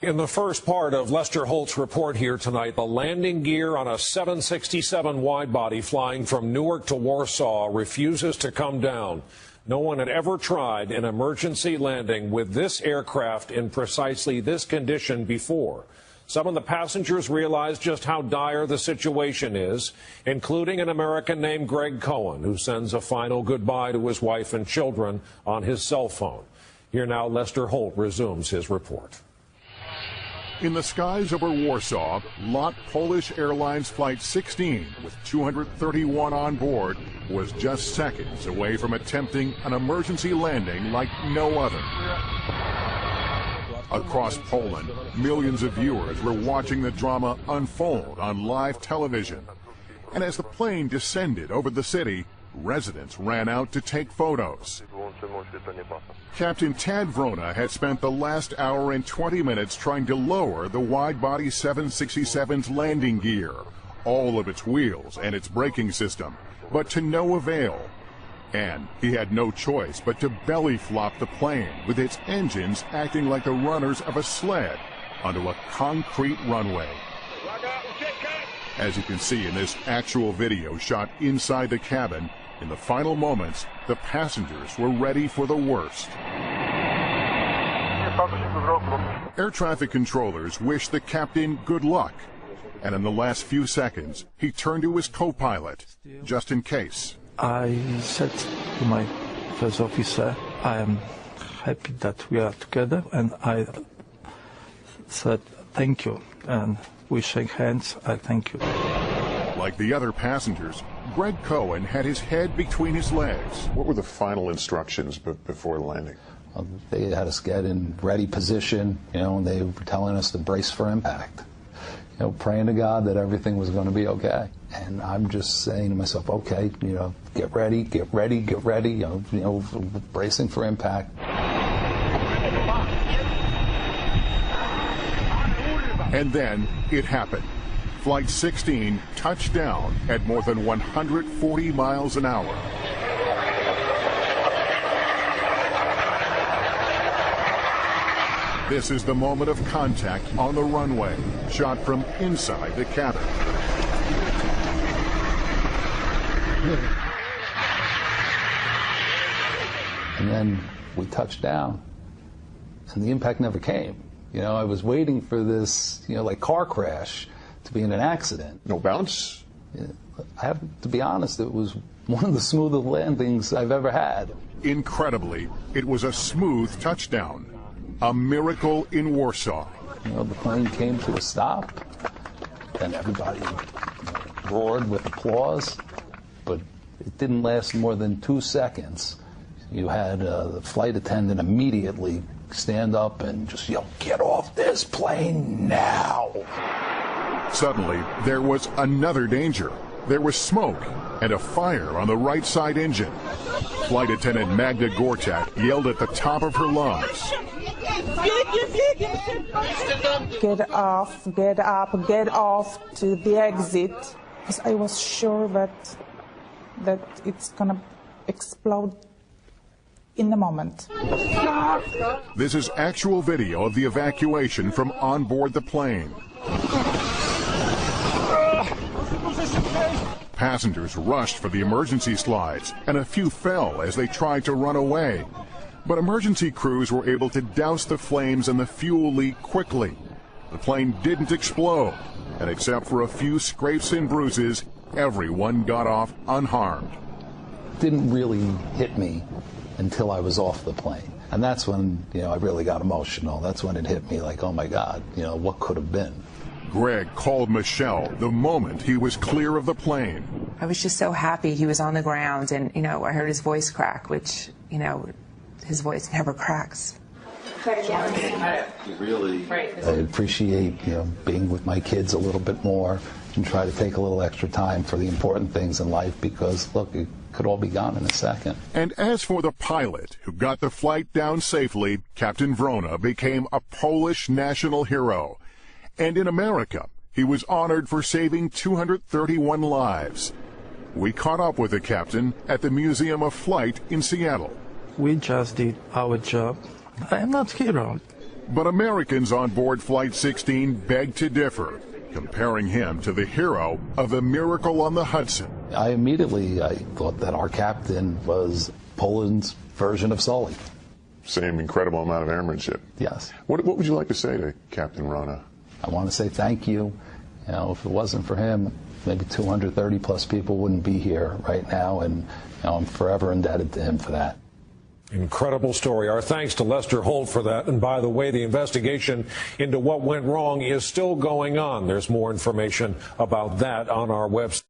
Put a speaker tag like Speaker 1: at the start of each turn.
Speaker 1: In the first part of Lester Holt's report here tonight, the landing gear on a 767 wide-body flying from Newark to Warsaw refuses to come down. No one had ever tried an emergency landing with this aircraft in precisely this condition before. Some of the passengers realized just how dire the situation is, including an American named Greg Cohen, who sends a final goodbye to his wife and children on his cell phone. Here now, Lester Holt resumes his report.
Speaker 2: In the skies over Warsaw, LOT Polish Airlines Flight 16, with 231 on board, was just seconds away from attempting an emergency landing like no other. Across Poland, millions of viewers were watching the drama unfold on live television. And as the plane descended over the city, residents ran out to take photos. Captain Tad Vrona had spent the last hour and 20 minutes trying to lower the wide-body 767's landing gear, all of its wheels and its braking system, but to no avail. And he had no choice but to belly flop the plane, with its engines acting like the runners of a sled onto a concrete runway. As you can see in this actual video shot inside the cabin, in the final moments, the passengers were ready for the worst. Air traffic controllers wished the captain good luck, and in the last few seconds, he turned to his co-pilot, just in case.
Speaker 3: I said to my first officer, I am happy that we are together, and I said thank you, and we shake hands. I thank you.
Speaker 2: Like the other passengers, Greg Cohen had his head between his legs.
Speaker 4: What were the final instructions before landing?
Speaker 5: They had us get in ready position, and they were telling us to brace for impact. Praying to God that everything was going to be okay. And I'm just saying to myself, okay, get ready, get ready, get ready, bracing for impact.
Speaker 2: And then it happened. Flight 16 touched down at more than 140 miles an hour. This is the moment of contact on the runway, shot from inside the cabin.
Speaker 5: And then we touched down, and the impact never came. I was waiting for this, like car crash to be in an accident.
Speaker 4: No bounce?
Speaker 5: I have to be honest, it was one of the smoothest landings I've ever had.
Speaker 2: Incredibly, it was a smooth touchdown. A miracle in Warsaw.
Speaker 5: The plane came to a stop, and everybody roared with applause, but it didn't last more than 2 seconds. You had the flight attendant immediately stand up and just yell, "Get off this plane now!"
Speaker 2: Suddenly, there was another danger. There was smoke and a fire on the right side engine. Flight attendant Magda Gortat yelled at the top of her lungs.
Speaker 6: Get off, get up, get off to the exit. Because I was sure that it's gonna explode in the moment.
Speaker 2: This is actual video of the evacuation from on board the plane. Passengers rushed for the emergency slides, and a few fell as they tried to run away. But emergency crews were able to douse the flames and the fuel leak quickly. The plane didn't explode, and except for a few scrapes and bruises, everyone got off unharmed.
Speaker 5: It didn't really hit me until I was off the plane. And that's when, I really got emotional. That's when it hit me like, oh my God, what could have been?
Speaker 2: Greg called Michelle the moment he was clear of the plane.
Speaker 7: I was just so happy he was on the ground, and, I heard his voice crack, which, his voice never cracks.
Speaker 5: I appreciate, being with my kids a little bit more and try to take a little extra time for the important things in life because, look, it could all be gone in a second.
Speaker 2: And as for the pilot who got the flight down safely, Captain Vrona became a Polish national hero. And in America, he was honored for saving 231 lives. We caught up with the captain at the Museum of Flight in Seattle.
Speaker 3: We just did our job. I am not hero.
Speaker 2: But Americans on board Flight 16 beg to differ, comparing him to the hero of the Miracle on the Hudson.
Speaker 5: I thought that our captain was Poland's version of Sully.
Speaker 4: Same incredible amount of airmanship.
Speaker 5: Yes.
Speaker 4: What would you like to say to Captain Rana?
Speaker 5: I want to say thank you. You know, if it wasn't for him, maybe 230 plus people wouldn't be here right now, and I'm forever indebted to him for that.
Speaker 1: Incredible story. Our thanks to Lester Holt for that. And by the way, the investigation into what went wrong is still going on. There's more information about that on our website.